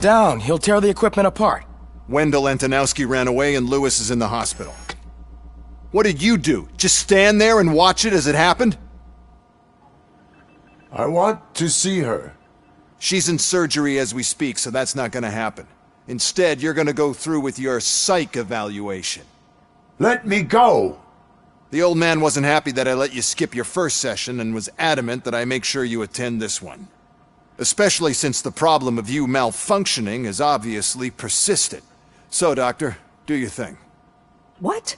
Down, he'll tear the equipment apart. Wendell Antonowski ran away and Lewis is in the hospital. What did you do? Just stand there and watch it as it happened? I want to see her. She's in surgery as we speak, so that's not gonna happen. Instead, you're gonna go through with your psych evaluation. Let me go! The old man wasn't happy that I let you skip your first session and was adamant that I make sure you attend this one. Especially since the problem of you malfunctioning has obviously persisted. So, Doctor, do your thing. What?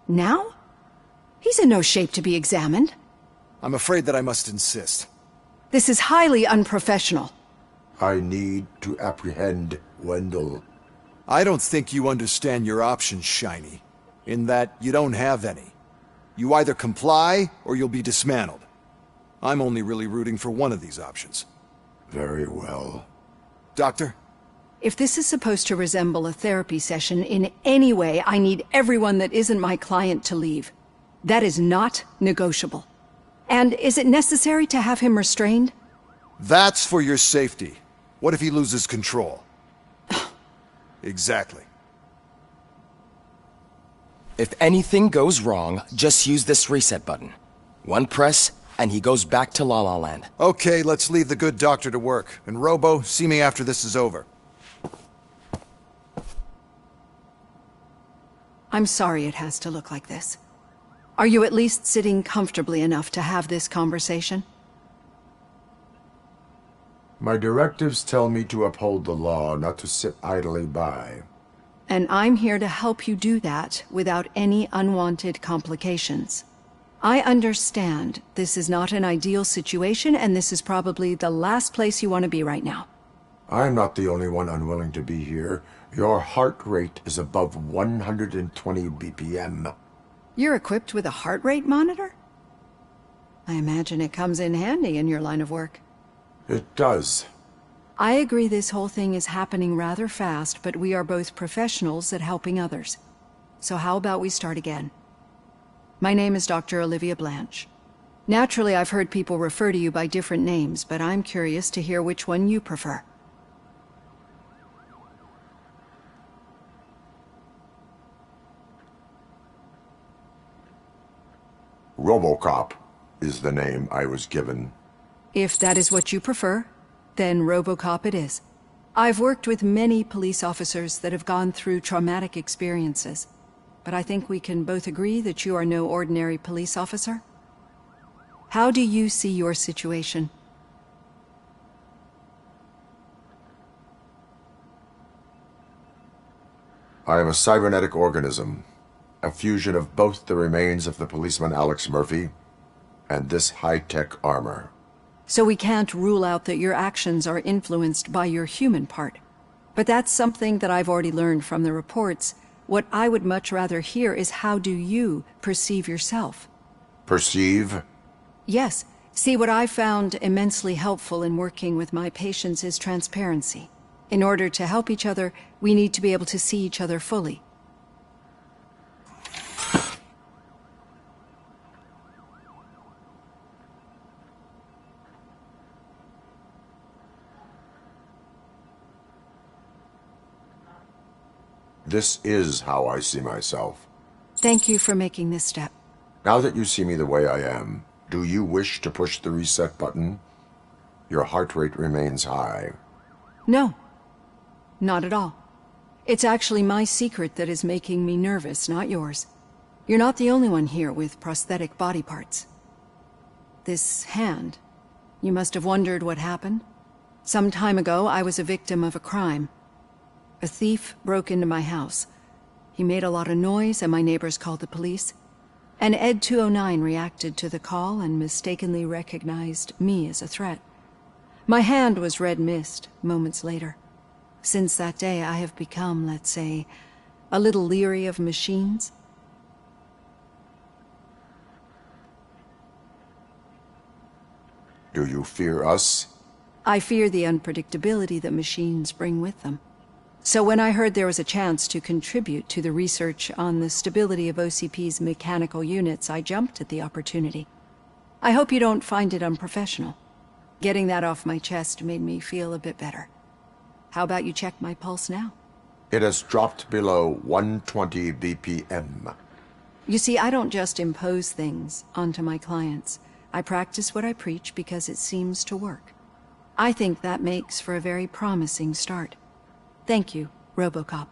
Now? He's in no shape to be examined. I'm afraid that I must insist. This is highly unprofessional. I need to apprehend Wendell. I don't think you understand your options, Shiny. In that you don't have any. You either comply, or you'll be dismantled. I'm only really rooting for one of these options. Very well. Doctor? If this is supposed to resemble a therapy session in any way, I need everyone that isn't my client to leave. That is not negotiable. And is it necessary to have him restrained? That's for your safety. What if he loses control? Exactly. If anything goes wrong, just use this reset button. One press, and he goes back to La La Land. Okay, let's leave the good doctor to work. And Robo, see me after this is over. I'm sorry it has to look like this. Are you at least sitting comfortably enough to have this conversation? My directives tell me to uphold the law, not to sit idly by. And I'm here to help you do that without any unwanted complications. I understand this is not an ideal situation, and this is probably the last place you want to be right now. I'm not the only one unwilling to be here. Your heart rate is above 120 BPM. You're equipped with a heart rate monitor? I imagine it comes in handy in your line of work. It does. I agree this whole thing is happening rather fast, but we are both professionals at helping others. So how about we start again? My name is Dr. Olivia Blanche. Naturally, I've heard people refer to you by different names, but I'm curious to hear which one you prefer. Robocop is the name I was given. If that is what you prefer, then Robocop it is. I've worked with many police officers that have gone through traumatic experiences, but I think we can both agree that you are no ordinary police officer. How do you see your situation? I am a cybernetic organism, a fusion of both the remains of the policeman Alex Murphy and this high-tech armor. So we can't rule out that your actions are influenced by your human part. But that's something that I've already learned from the reports. What I would much rather hear is how do you perceive yourself? Perceive? Yes. See, what I found immensely helpful in working with my patients is transparency. In order to help each other, we need to be able to see each other fully. This is how I see myself. Thank you for making this step. Now that you see me the way I am, do you wish to push the reset button? Your heart rate remains high. No. Not at all. It's actually my secret that is making me nervous, not yours. You're not the only one here with prosthetic body parts. This hand, you must have wondered what happened. Some time ago, I was a victim of a crime. A thief broke into my house. He made a lot of noise and my neighbors called the police. And Ed 209 reacted to the call and mistakenly recognized me as a threat. My hand was red mist moments later. Since that day, I have become, let's say, a little leery of machines. Do you fear us? I fear the unpredictability that machines bring with them. So when I heard there was a chance to contribute to the research on the stability of OCP's mechanical units, I jumped at the opportunity. I hope you don't find it unprofessional. Getting that off my chest made me feel a bit better. How about you check my pulse now? It has dropped below 120 BPM. You see, I don't just impose things onto my clients. I practice what I preach because it seems to work. I think that makes for a very promising start. Thank you, Robocop.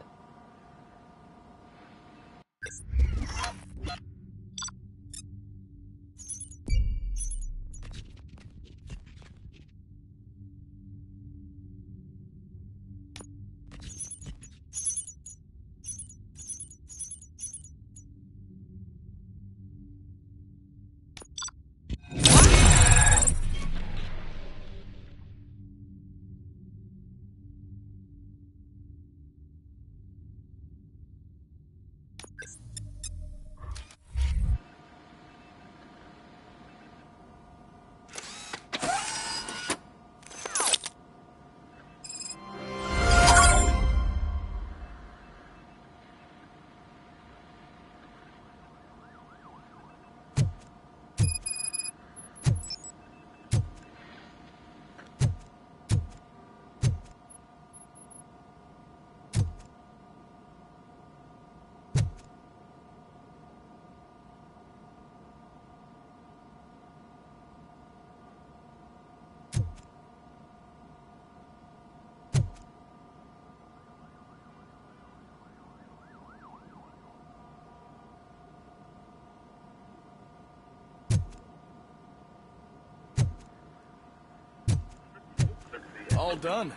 All done.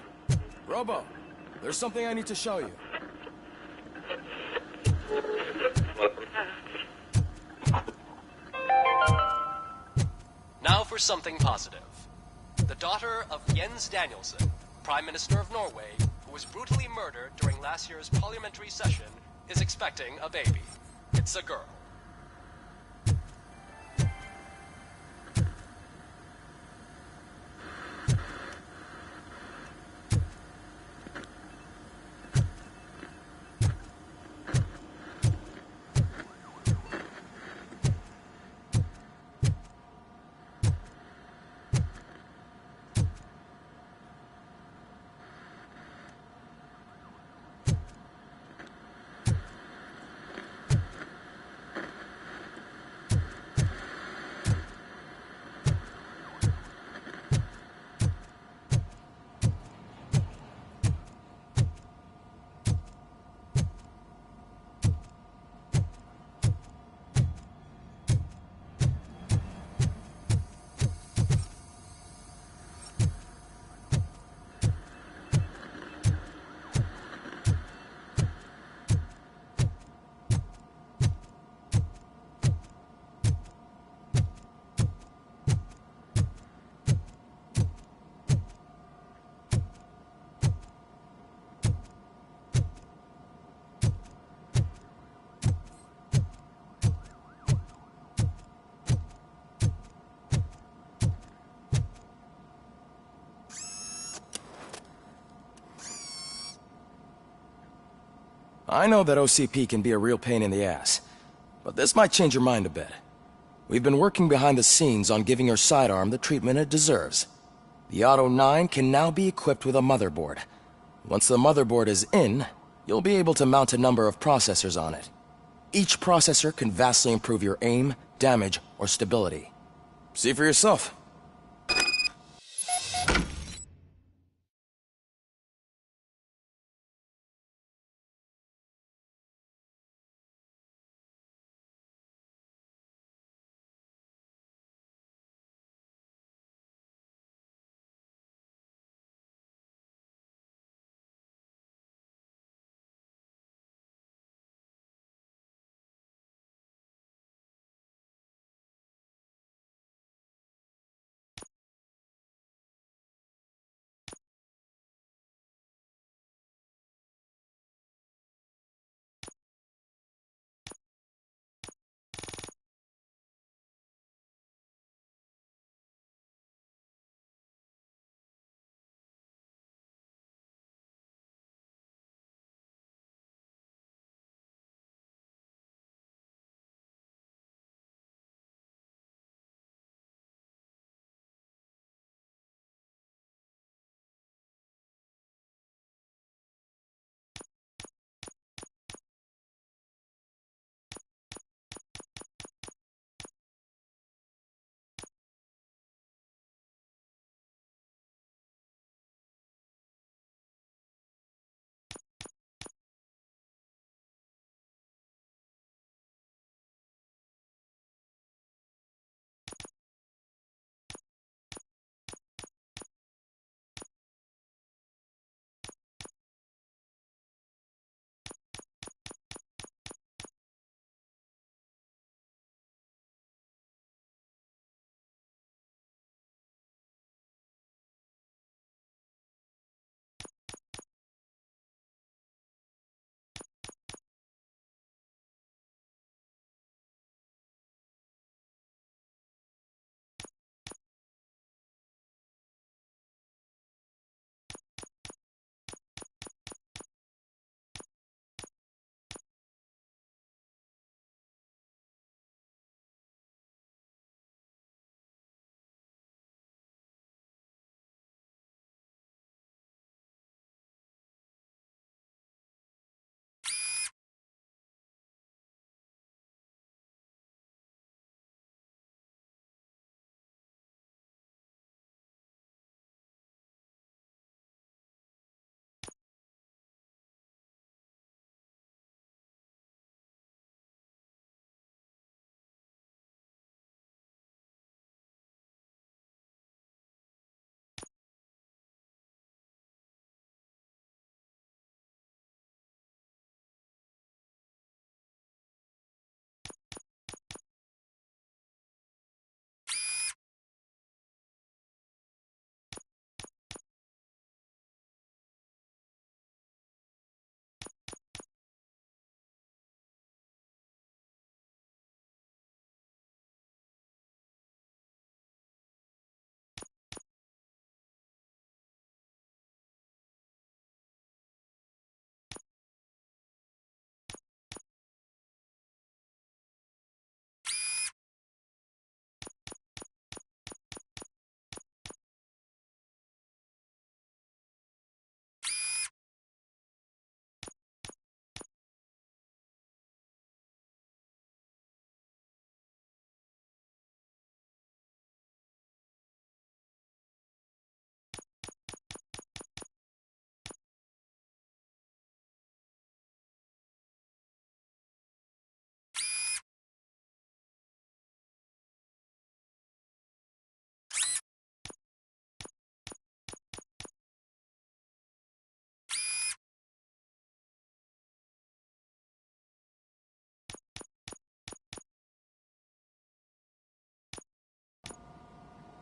Robo, there's something I need to show you. Now for something positive. The daughter of Jens Danielson, Prime Minister of Norway, who was brutally murdered during last year's parliamentary session, is expecting a baby. It's a girl. I know that OCP can be a real pain in the ass, but this might change your mind a bit. We've been working behind the scenes on giving your sidearm the treatment it deserves. The Auto 9 can now be equipped with a motherboard. Once the motherboard is in, you'll be able to mount a number of processors on it. Each processor can vastly improve your aim, damage, or stability. See for yourself.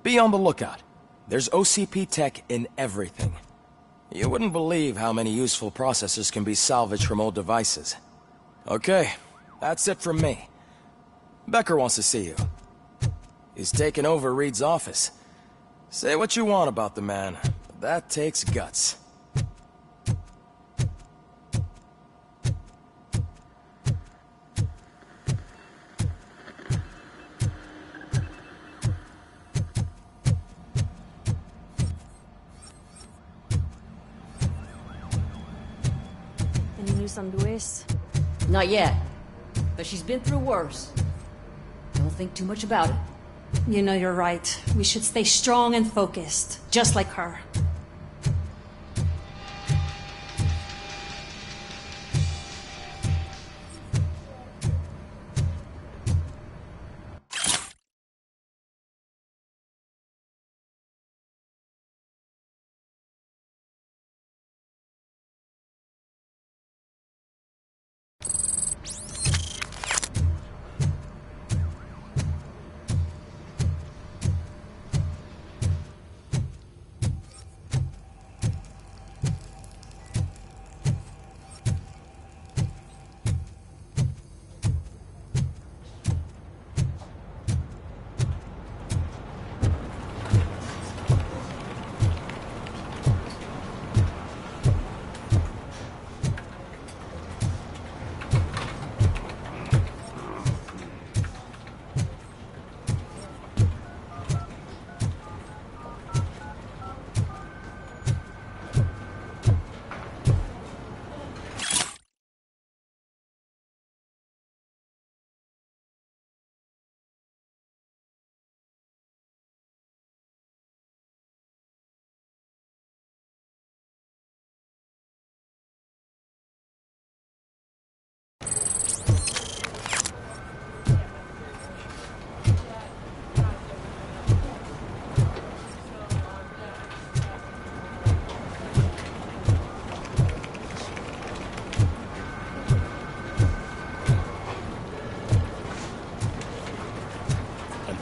Be on the lookout. There's OCP tech in everything. You wouldn't believe how many useful processors can be salvaged from old devices. Okay, that's it from me. Becker wants to see you. He's taken over Reed's office. Say what you want about the man, but that takes guts. Any news on Luis? Not yet. But she's been through worse. Don't think too much about it. You know you're right. We should stay strong and focused, just like her.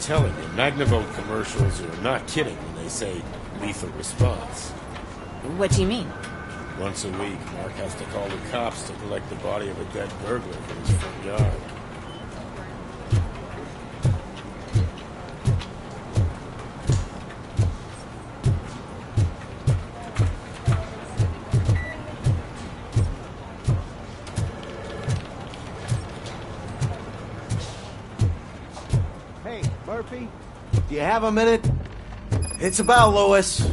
Telling you, Magnavolt commercials are not kidding when they say lethal response. What do you mean? Once a week, Mark has to call the cops to collect the body of a dead burglar from his front yard. Murphy, do you have a minute? It's about Lewis.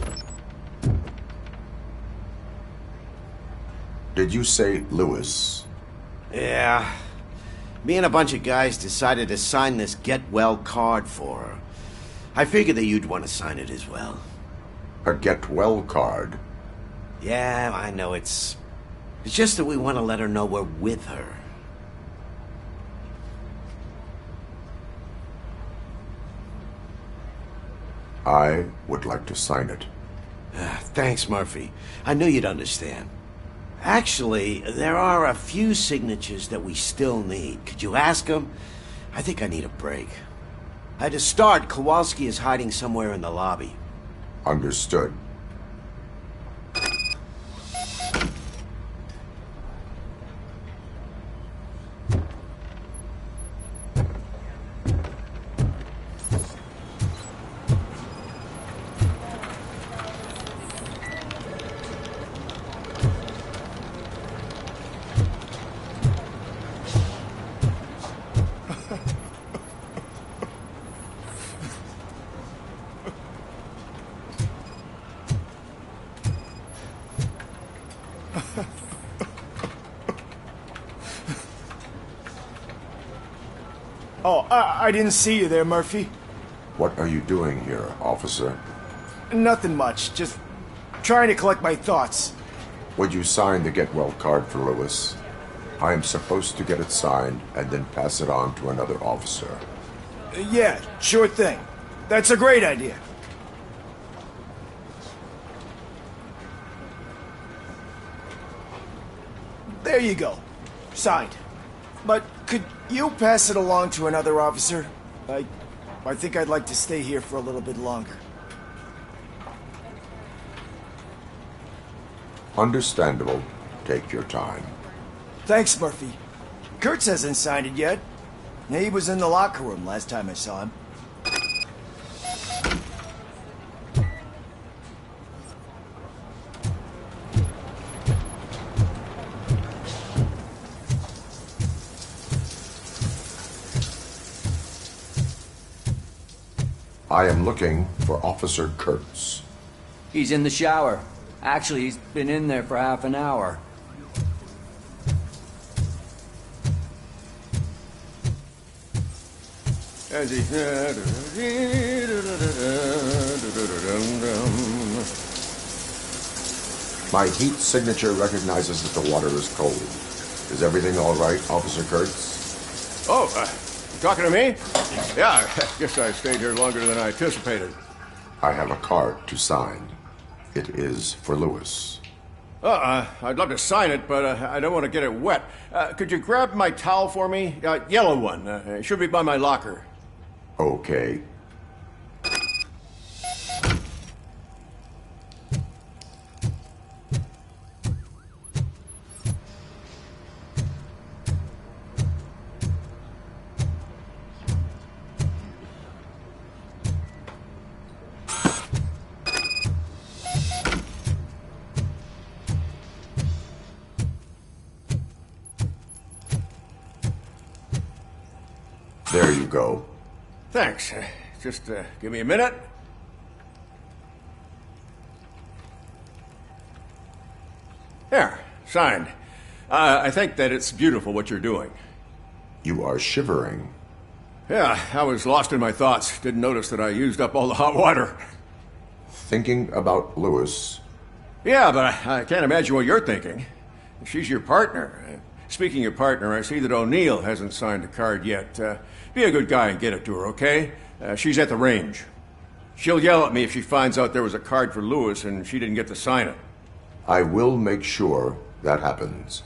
Did you say Lewis? Yeah. Me and a bunch of guys decided to sign this get well card for her. I figured that you'd want to sign it as well. A get well card? Yeah, I know it's just that we want to let her know we're with her. I would like to sign it. Thanks, Murphy. I knew you'd understand. Actually, there are a few signatures that we still need. Could you ask them? I think I need a break. To start, Kowalski is hiding somewhere in the lobby. Understood. Oh, I didn't see you there, Murphy. What are you doing here, officer? Nothing much, just trying to collect my thoughts. Would you sign the get well card for Lewis? I am supposed to get it signed and then pass it on to another officer. Yeah, sure thing. That's a great idea. There you go. Signed. But could you pass it along to another officer? I I think I'd like to stay here for a little bit longer. Understandable. Take your time. Thanks, Murphy. Kurtz hasn't signed it yet. He was in the locker room last time I saw him. I am looking for Officer Kurtz. He's in the shower. Actually, he's been in there for half an hour. My heat signature recognizes that the water is cold. Is everything all right, Officer Kurtz? Oh, you talking to me? Yeah, I guess I stayed here longer than I anticipated. I have a card to sign. It is for Lewis. I'd love to sign it, but I don't want to get it wet. Could you grab my towel for me? Yellow one. It should be by my locker. Okay. There you go. Thanks. Just give me a minute. There, signed. I think that it's beautiful what you're doing. You are shivering. Yeah, I was lost in my thoughts. Didn't notice that I used up all the hot water. Thinking about Lewis. Yeah, but I can't imagine what you're thinking. She's your partner. Speaking of partner, I see that O'Neill hasn't signed the card yet. Be a good guy and get it to her, okay? She's at the range. She'll yell at me if she finds out there was a card for Lewis and she didn't get to sign it. I will make sure that happens.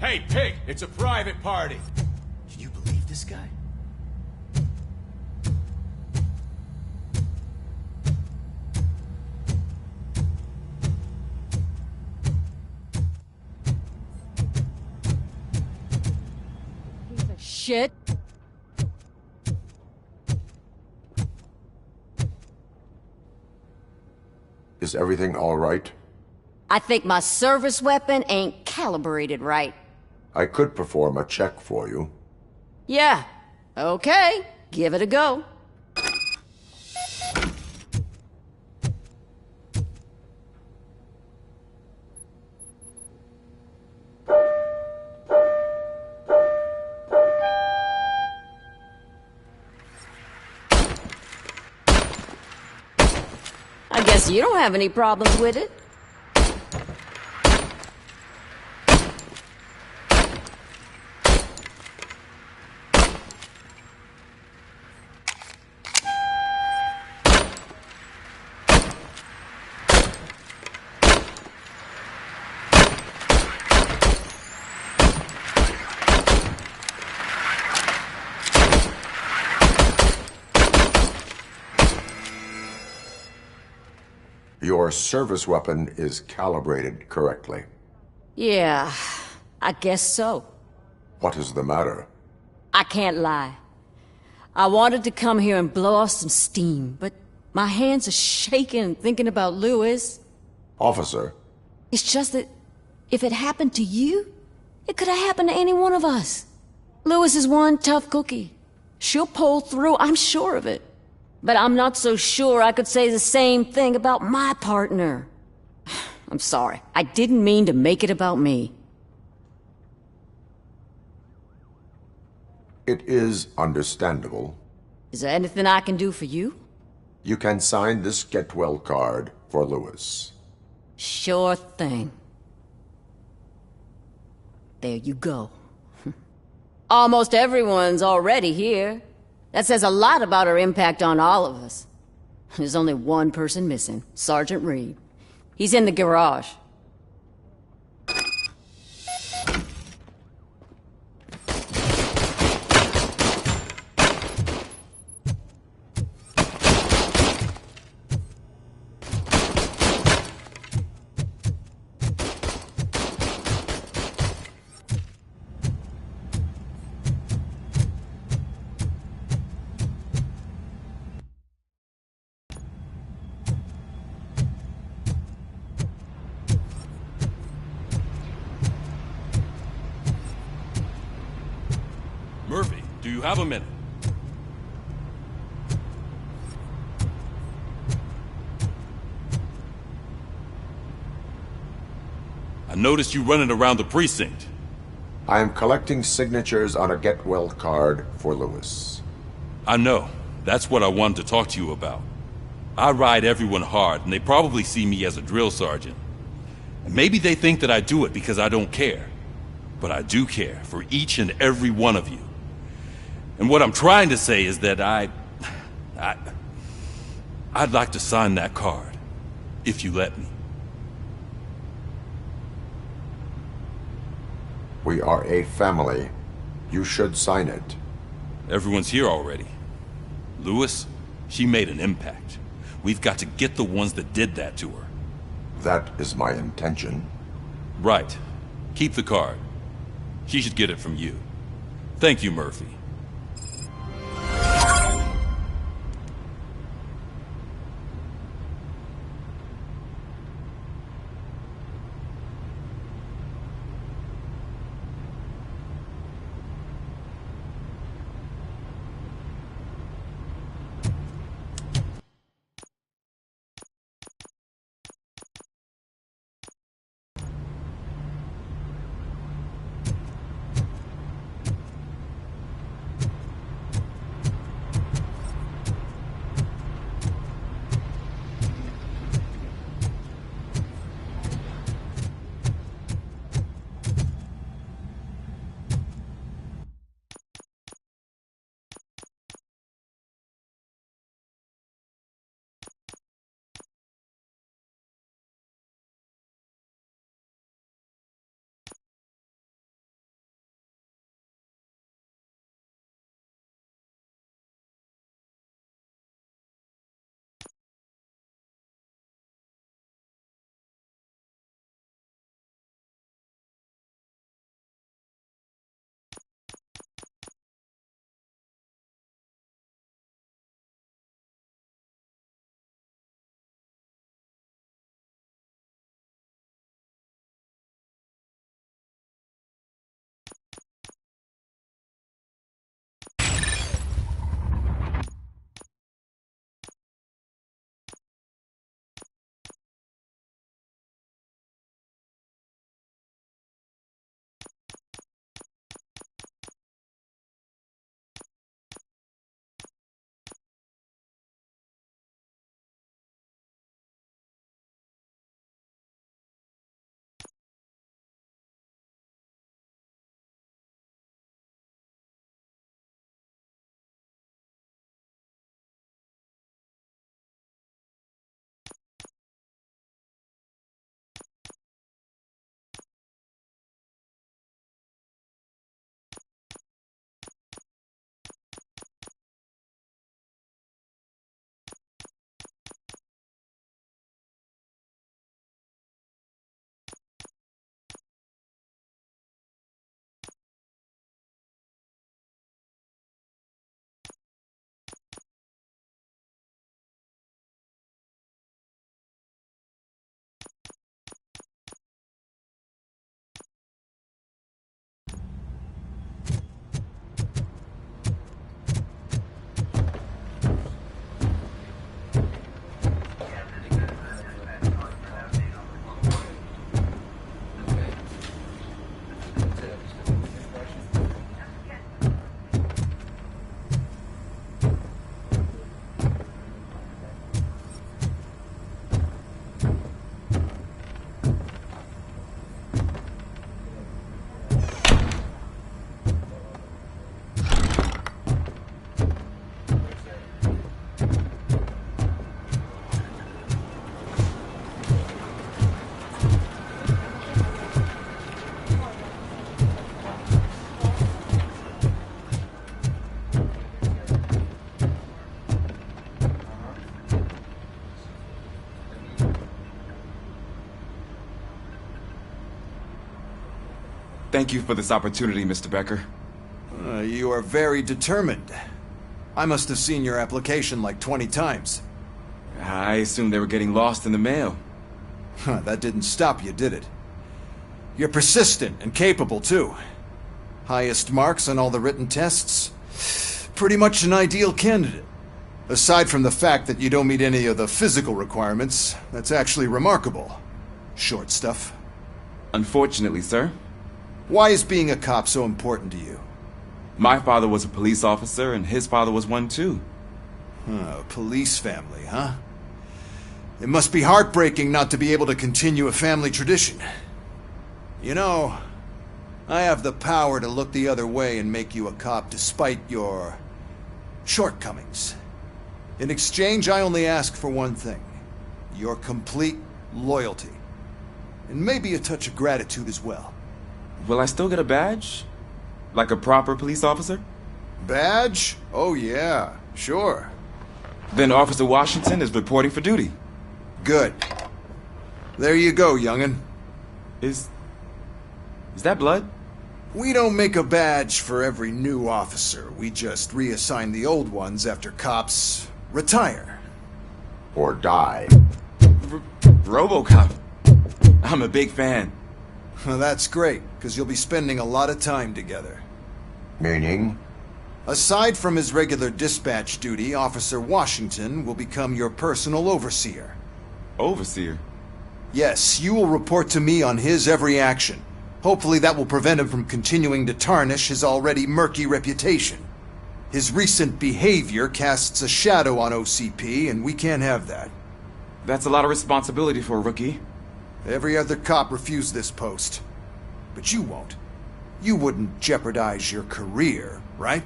Hey, pig! It's a private party! Can you believe this guy? Piece of shit. Is everything all right? I think my service weapon ain't calibrated right. I could perform a check for you. Yeah. Okay. Give it a go. I guess you don't have any problems with it. Your service weapon is calibrated correctly. Yeah, I guess so. What is the matter? I can't lie. I wanted to come here and blow off some steam, but my hands are shaking thinking about Lewis. Officer. It's just that if it happened to you, it could have happened to any one of us. Lewis is one tough cookie. She'll pull through, I'm sure of it. But I'm not so sure I could say the same thing about my partner. I'm sorry. I didn't mean to make it about me. It is understandable. Is there anything I can do for you? You can sign this get well card for Lewis. Sure thing. There you go. Almost everyone's already here. That says a lot about her impact on all of us. There's only one person missing, Sergeant Reed. He's in the garage. Murphy, do you have a minute? I noticed you running around the precinct. I am collecting signatures on a get well card for Lewis. I know. That's what I wanted to talk to you about. I ride everyone hard, and they probably see me as a drill sergeant. And maybe they think that I do it because I don't care. But I do care for each and every one of you. And what I'm trying to say is that I'd like to sign that card, if you let me. We are a family. You should sign it. Everyone's here already. Lewis, she made an impact. We've got to get the ones that did that to her. That is my intention. Right. Keep the card. She should get it from you. Thank you, Murphy. Thank you for this opportunity, Mr. Becker. You are very determined. I must have seen your application like 20 times. I assumed they were getting lost in the mail. That didn't stop you, did it? You're persistent and capable, too. Highest marks on all the written tests. Pretty much an ideal candidate. Aside from the fact that you don't meet any of the physical requirements, that's actually remarkable. Short stuff. Unfortunately, sir. Why is being a cop so important to you? My father was a police officer, and his father was one, too. A police family, huh? It must be heartbreaking not to be able to continue a family tradition. You know, I have the power to look the other way and make you a cop despite your shortcomings. In exchange, I only ask for one thing. Your complete loyalty. And maybe a touch of gratitude as well. Will I still get a badge? Like a proper police officer? Badge? Oh yeah, sure. Then Officer Washington is reporting for duty. Good. There you go, young'un. Is that blood? We don't make a badge for every new officer. We just reassign the old ones after cops retire. Or die. Robocop. I'm a big fan. Well, that's great, because you'll be spending a lot of time together. Meaning? Aside from his regular dispatch duty, Officer Washington will become your personal overseer. Overseer? Yes, you will report to me on his every action. Hopefully that will prevent him from continuing to tarnish his already murky reputation. His recent behavior casts a shadow on OCP, and we can't have that. That's a lot of responsibility for a rookie. Every other cop refused this post. But you won't. You wouldn't jeopardize your career, right?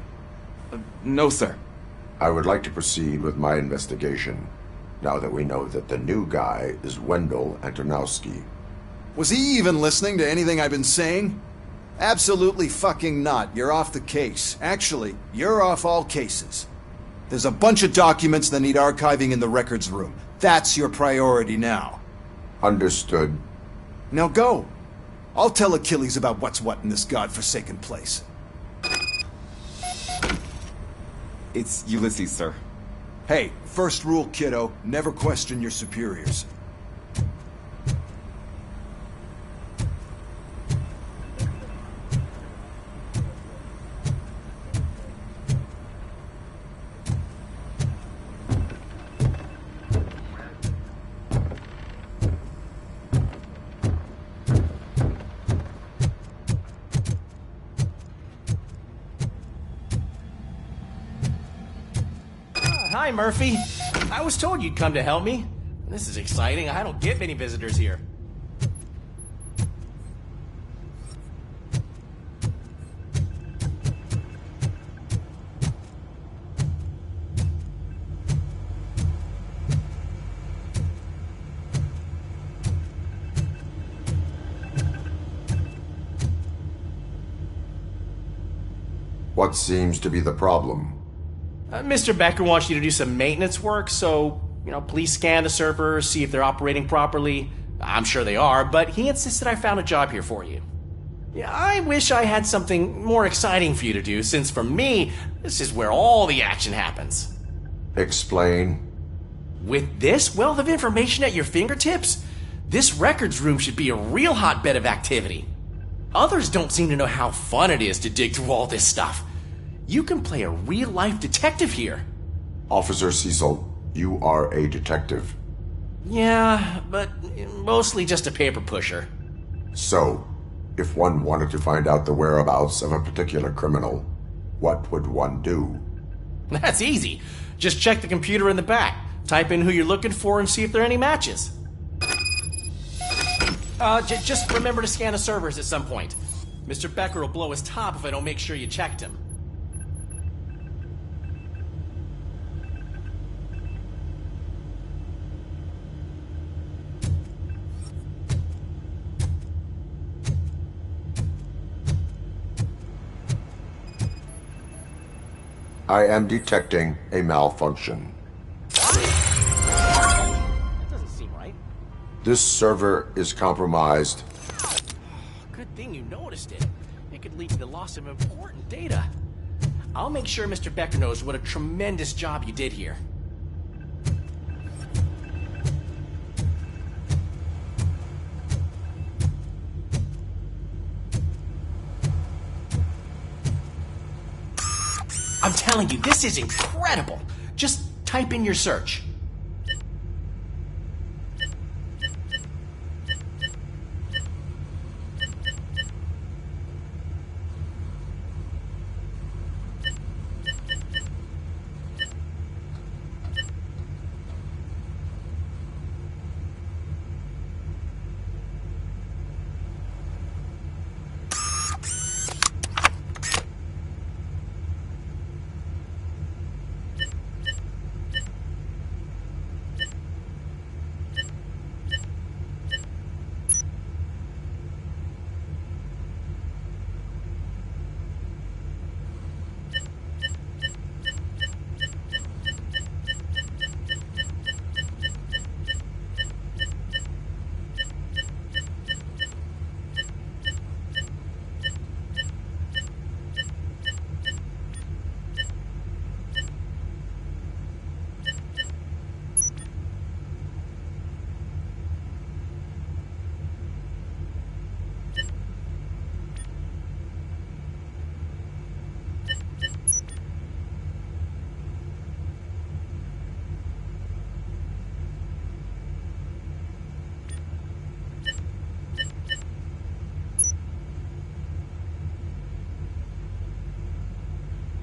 No, sir. I would like to proceed with my investigation, now that we know that the new guy is Wendell Antonowski. Was he even listening to anything I've been saying? Absolutely fucking not. You're off the case. Actually, you're off all cases. There's a bunch of documents that need archiving in the records room. That's your priority now. Understood. Now go. I'll tell Achilles about what's what in this godforsaken place. It's Ulysses, sir. Hey, first rule, kiddo. Never question your superiors. Hi, Murphy. I was told you'd come to help me. This is exciting. I don't get many visitors here. What seems to be the problem? Mr. Becker wants you to do some maintenance work, so, please scan the servers, see if they're operating properly. I'm sure they are, but he insisted I found a job here for you. Yeah, I wish I had something more exciting for you to do, since for me, this is where all the action happens. Explain. With this wealth of information at your fingertips, this records room should be a real hotbed of activity. Others don't seem to know how fun it is to dig through all this stuff. You can play a real-life detective here. Officer Cecil, you are a detective. Yeah, but mostly just a paper pusher. So, if one wanted to find out the whereabouts of a particular criminal, what would one do? That's easy. Just check the computer in the back, type in who you're looking for, and see if there are any matches. Just remember to scan the servers at some point. Mr. Becker will blow his top if I don't make sure you checked him. I am detecting a malfunction. That doesn't seem right. This server is compromised. Good thing you noticed it. could lead to the loss of important data. I'll make sure Mr. Becker knows what a tremendous job you did here. I'm telling you, this is incredible. Just type in your search.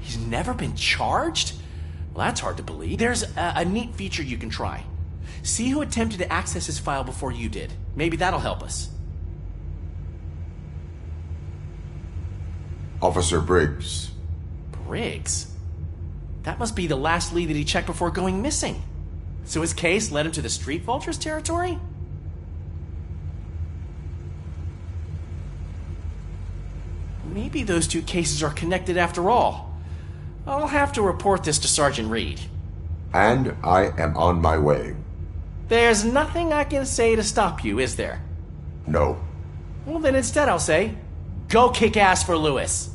He's never been charged? Well, that's hard to believe. There's a neat feature you can try. See who attempted to access his file before you did. Maybe that'll help us. Officer Briggs. Briggs? That must be the last lead that he checked before going missing. So his case led him to the Street Vultures territory? Maybe those two cases are connected after all. I'll have to report this to Sergeant Reed. And I am on my way. There's nothing I can say to stop you, is there? No. Well, then instead I'll say, go kick ass for Lewis.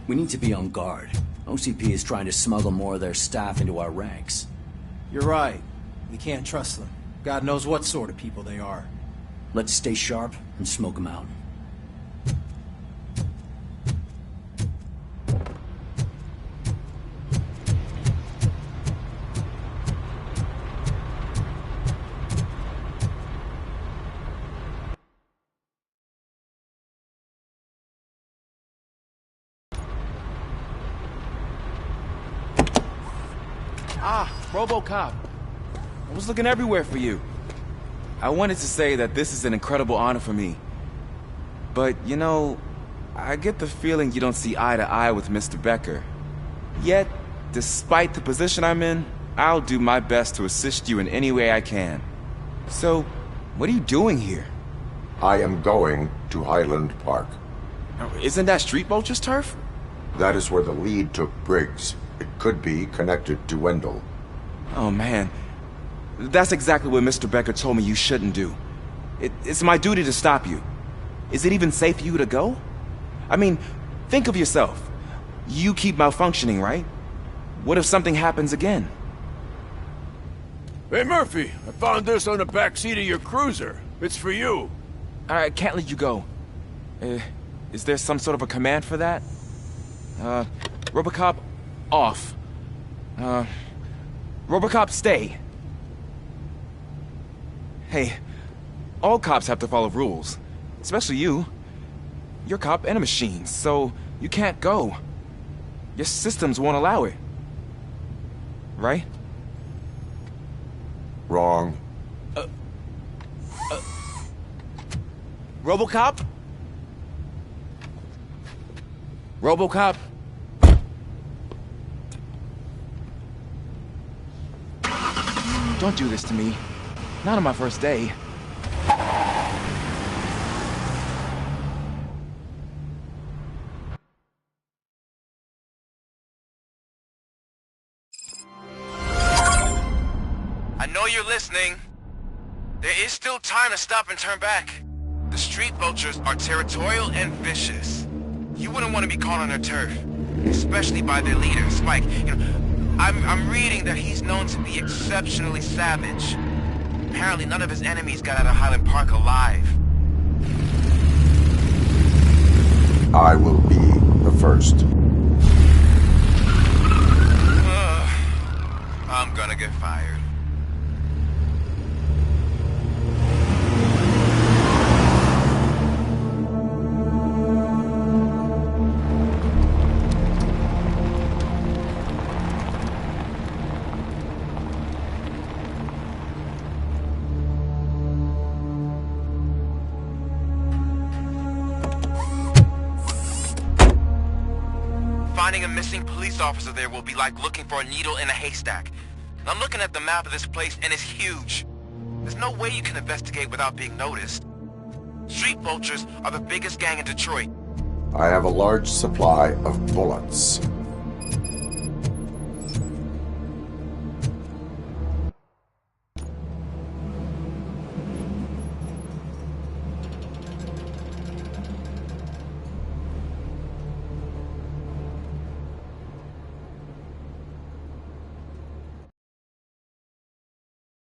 We need to be on guard. OCP is trying to smuggle more of their staff into our ranks. You're right. We can't trust them. God knows what sort of people they are. Let's stay sharp and smoke them out. Ah, Robocop. I was looking everywhere for you. I wanted to say that this is an incredible honor for me. But, you know, I get the feeling you don't see eye to eye with Mr. Becker. Yet, despite the position I'm in, I'll do my best to assist you in any way I can. So, what are you doing here? I am going to Highland Park. Now, isn't that Street Vulture's turf? That is where the lead took Briggs. It could be connected to Wendell. Oh, man. That's exactly what Mr. Becker told me you shouldn't do. It's my duty to stop you. Is it even safe for you to go? I mean, think of yourself. You keep malfunctioning, right? What if something happens again? Hey, Murphy, I found this on the back seat of your cruiser. It's for you. I can't let you go. Is there some sort of a command for that? Robocop, off. Robocop, stay. Hey, all cops have to follow rules. Especially you. You're a cop and a machine, so you can't go. Your systems won't allow it. Right? Wrong. Robocop? Robocop? Don't do this to me. Not on my first day. know you're listening. There is still time to stop and turn back. The street vultures are territorial and vicious. You wouldn't want to be caught on their turf, especially by their leader, Spike. I'm reading that he's known to be exceptionally savage. Apparently none of his enemies got out of Highland Park alive. I will be the first. I'm gonna get fired. Finding a missing police officer there will be like looking for a needle in a haystack. I'm looking at the map of this place and it's huge. There's no way you can investigate without being noticed. Street vultures are the biggest gang in Detroit. I have a large supply of bullets.